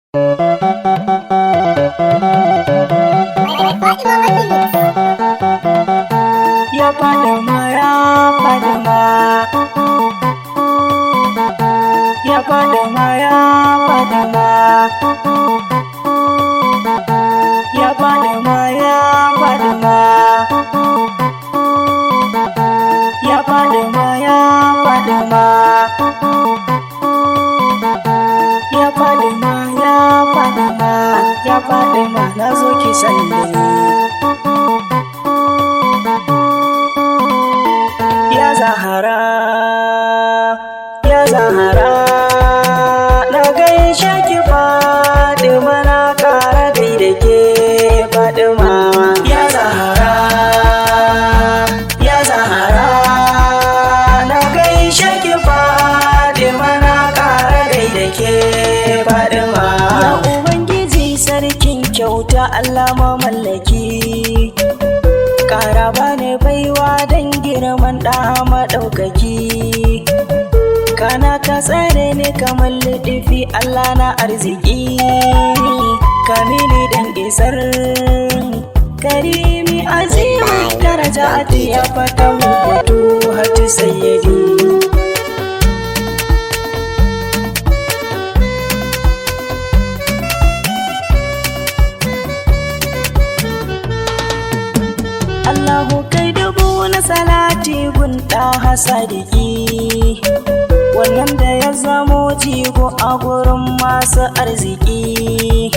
Ya Fatima, ya Fatima, ya Fatima, ya Fatima, ya Fatima, ya Fatima, ya Fatima, ya Fatima, ya Fatima, ya Fatima, ya Fatima, na zo ki sande. Ya Zahara, ya Zahara, na gaishe ki Fatima, na ƙara gaida ke Fatima. Ya Zahara, ya Zahara, na gaishe ki Fatima, na ƙara gaida ke Fatima. Ya Ubangiji sarkin kyauta Allah mamallaki, ƙara bani baiwa don girman ɗa maɗaukaki, kana ka tsare ni kamar liɗifi Allah na arziki, kamini don isar karimi azimi daraja ya fata mutu hatu sayyadi. Allahu kai dubu na salati gunta hasadiki, wannan da ya zamo jigo a gurin masu arziki,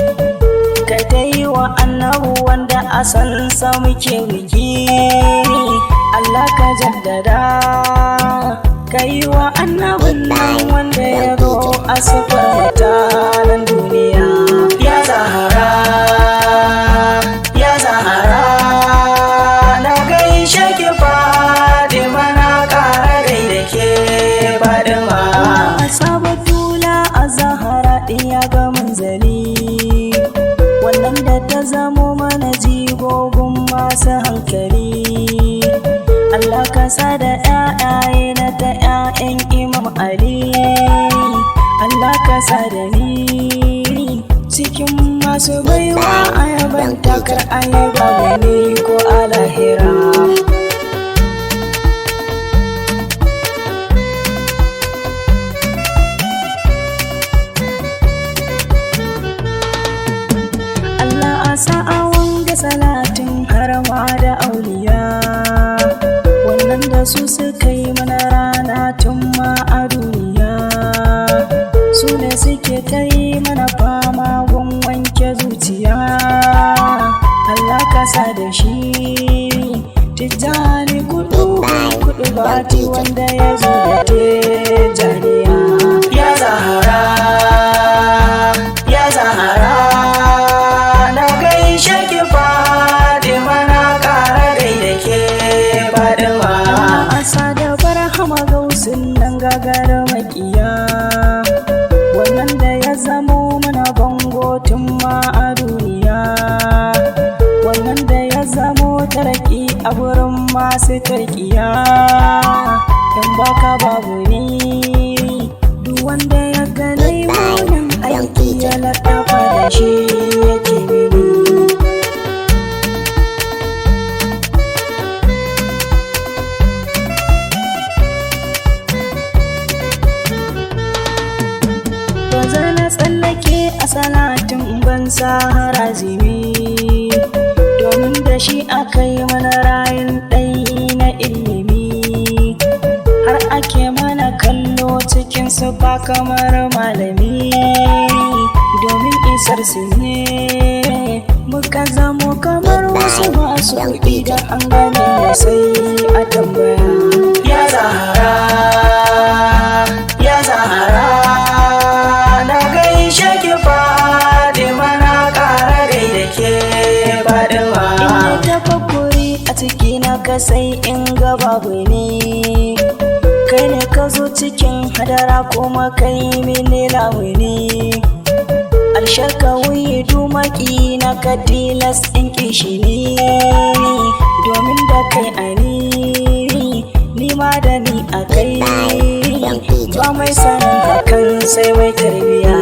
kai ta yi wa annabu wanda a sansa muke wiki. Allah ka jaddada ka yi wa annabun nan wanda ya zo a sufar mutanen duniya. Ya Zahara, ya Zahara, na gaishe ki Fatima, na ƙara gaida ke Fatima. Sabatula a Zahara ɗiya ga manzali, wannan da ta zamo mana jigogun masu hankali. Allah ka sa da ƴaƴaye na ta ƴaƴan Imam Ali, Allah ka sa da ni cikin masu baiwa ayaban takar ayaba wani ko a lahira. Allah a sa'awan ga salatin harama da auliya, wannan da su suka yi mana rana tun ma a duniya, su ne suke ta yi mana fama gun wanke zuciya. Allah ka sa da shi tijjani kudu bati wanda ya zo da tijjaniya. Ya Zahara, ya Zahara, na gaishe ki Fatima, na ƙara gaida ke Fatima. Asa da barhama gausin nan gagara makiya, wannan da ya zamo mana bango tun ma a duniya, wannan da ya zamo taraki a wurin masu tarkiya. In baka babu ni, duk wanda ya ganai wannan aiki ya laɗafa da shi yake mini. Na tsallake a salatin ban sahara zimi, domin da shi aka yi mana rayin ɗai na ilimi, har ake mana kallo cikin su ba kamar malami, domin isar su ne muka zamo kamar wasu masu kuɗi da an gane sai a tambaya. Ya Zahara, ya Zahara, na gaishe ki Fatima, na ƙara gaida ke Fatima. Ina tafakkuri a ciki na ka sai in ga babu ne, kai ne ka zo cikin hadara kuma kai mini lamuni. Alshaka wuyi dumaki na ka tilas in kishi ne, domin da kai ani ni ma da ni a kai, ba mai sanin hakan sai mai tarbiya.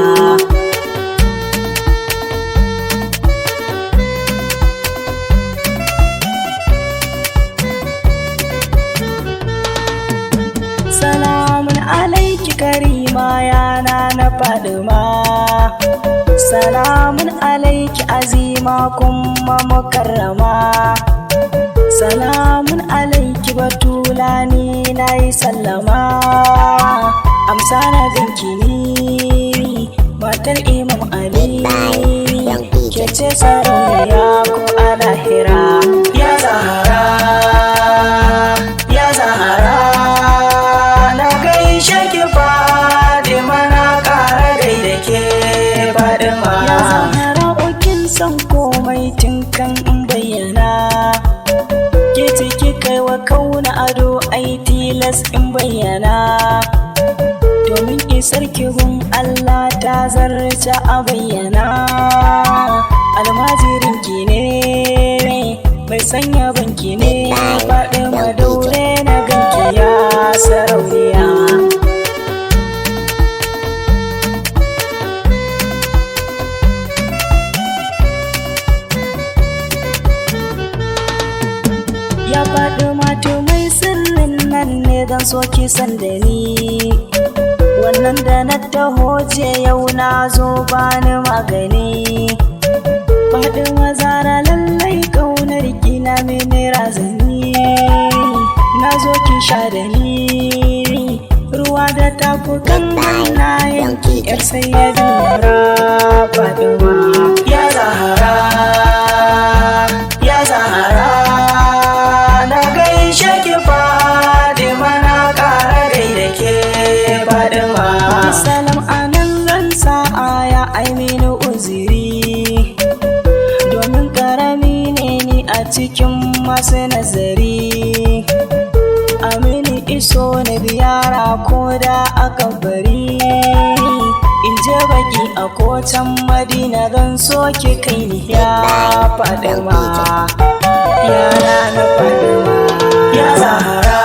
Fadima. Salamun alaiki azima kuma mukarrama. Salamun alaiki batula ni nayi sallama. Amsa na binki ni matar Imam Ali, ke ce sarauniya ko a lahira. Ya Zahra, ya Zahra, na gaishe ki Fadima, na ƙara gaida ke Fadima. Ya Zahra, kin san komai tun kan in bayyana, ke ciki kai wa kauna ado ai tilas in bayyana. Domin isar kihun Allah ta zarce a bayyana. Almajirin ki ne mai sanya banki ne, Fadima daure na ganki ya sarauniya. Ya Fadima to mai sirrin nan ne dan so ki san da ni, wannan da na taho je yau na zo bani magani. Fadima Zahra lallai ƙaunar ki na mini razani, na zo ki sha da ni ruwa da tafukan hannayen ki yar sayyadin yara. Fadima ya Zahra, ya Zahra, na gaishe ki Fadima, na ƙara gaida ke Fadima. Salam anan zan sa aya ai mini uziri, domin karami ne ni a cikin masu nazari. Amini iso na ziyara ko da aka bari, in je baki a kocan Madina zan so ki kai ni ya Fadima, yana na Fadima. Ya Zahra,